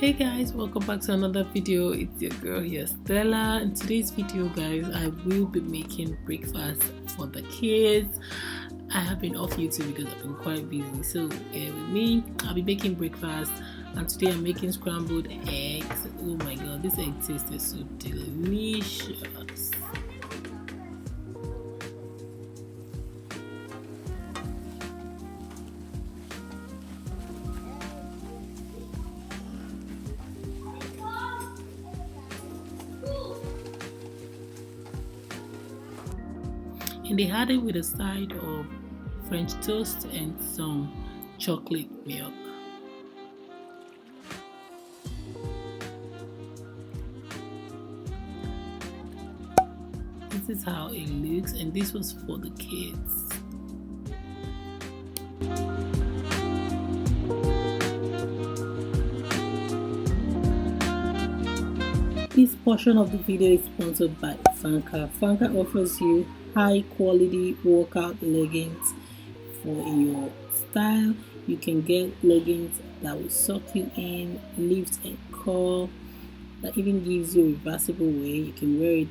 Hey guys, welcome back to another video. It's your girl here, Stella. In today's video guys, I will be making breakfast for the kids. I have been off YouTube because I've been quite busy, so with me I'll be making breakfast, and today I'm making scrambled eggs. Oh my god, this egg taste is so delicious. And they had it with a side of French toast and some chocolate milk. This is how it looks, and this was for the kids. This portion of the video is sponsored by Fanka. Fanka offers you high quality workout leggings for your style. You can get leggings that will suck you in, lift and curl, that even gives you a reversible way. You can wear it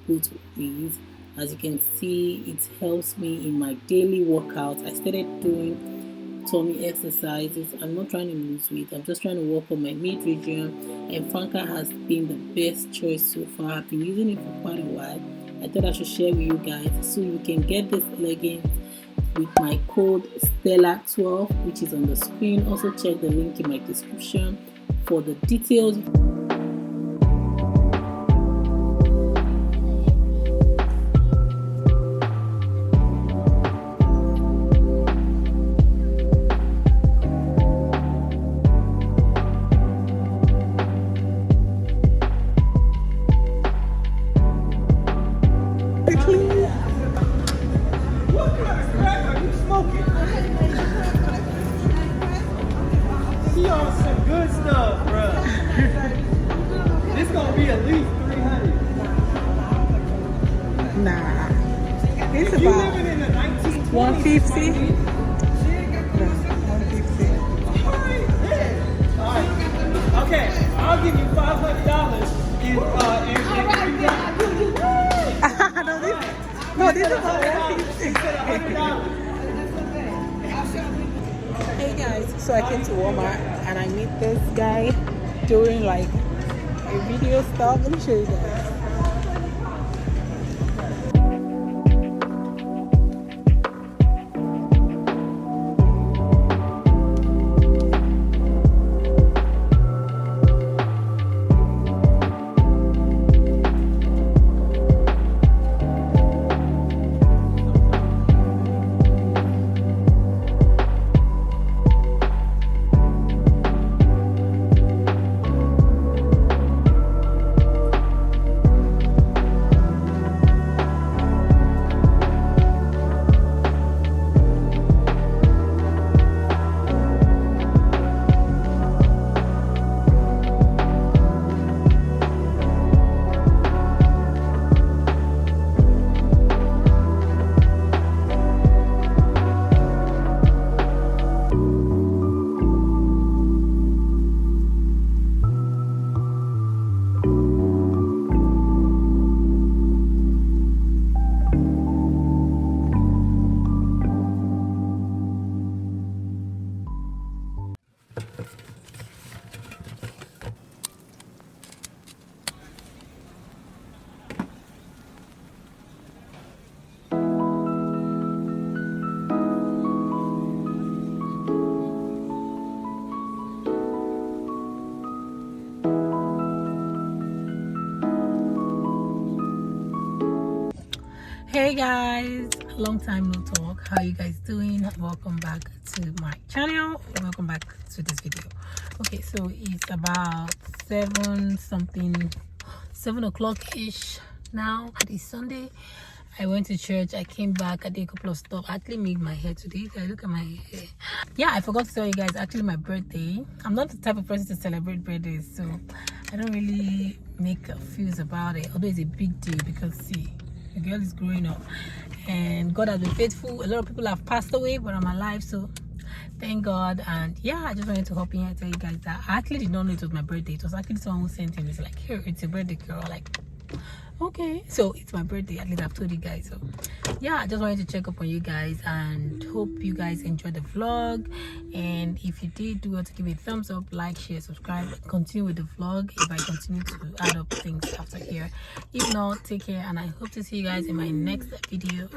both ways. As you can see, it helps me in my daily workouts. I started doing tummy exercises. I'm not trying to lose weight, I'm just trying to work on my mid region, and Fanka has been the best choice so far. I've been using it for quite a while. I thought I should share with you guys. So you can get this leggings with my code Stella12, which is on the screen. Also check the link in my description for the details. Some good stuff, bro. This gonna be at least 300. Nah, it's You about living in the 1920s? 150. No, 150. Alright, yeah. Alright. Okay, I'll give you $500 in No, this is about 150. $100. Hey guys, so I came to Walmart and I meet this guy doing like a video stuff. Let me show you guys. Hey guys, long time no talk. How you guys doing? Welcome back to my channel. Welcome back to this video. Okay, so it's about 7 o'clock ish now. It's Sunday. I went to church, I came back, I did a couple of stuff. I actually made my hair today. Guys, look at my hair. Yeah, I forgot to tell you guys, actually my birthday. I'm not the type of person to celebrate birthdays, so I don't really make a fuss about it, although it's a big deal because see, the girl is growing up and God has been faithful. A lot of people have passed away, but I'm alive, so thank God. And yeah, I just wanted to hop in here and tell you guys that I actually did not know it was my birthday. It was actually someone who sent in. It's like, here, it's your birthday, girl. Like, okay, so it's my birthday. At least I've told you guys. So yeah, I just wanted to check up on you guys and hope you guys enjoyed the vlog. And if you did, do want to give it a thumbs up, like, share, subscribe, continue with the vlog if I continue to add up things after here. If not, take care, and I hope to see you guys in my next video.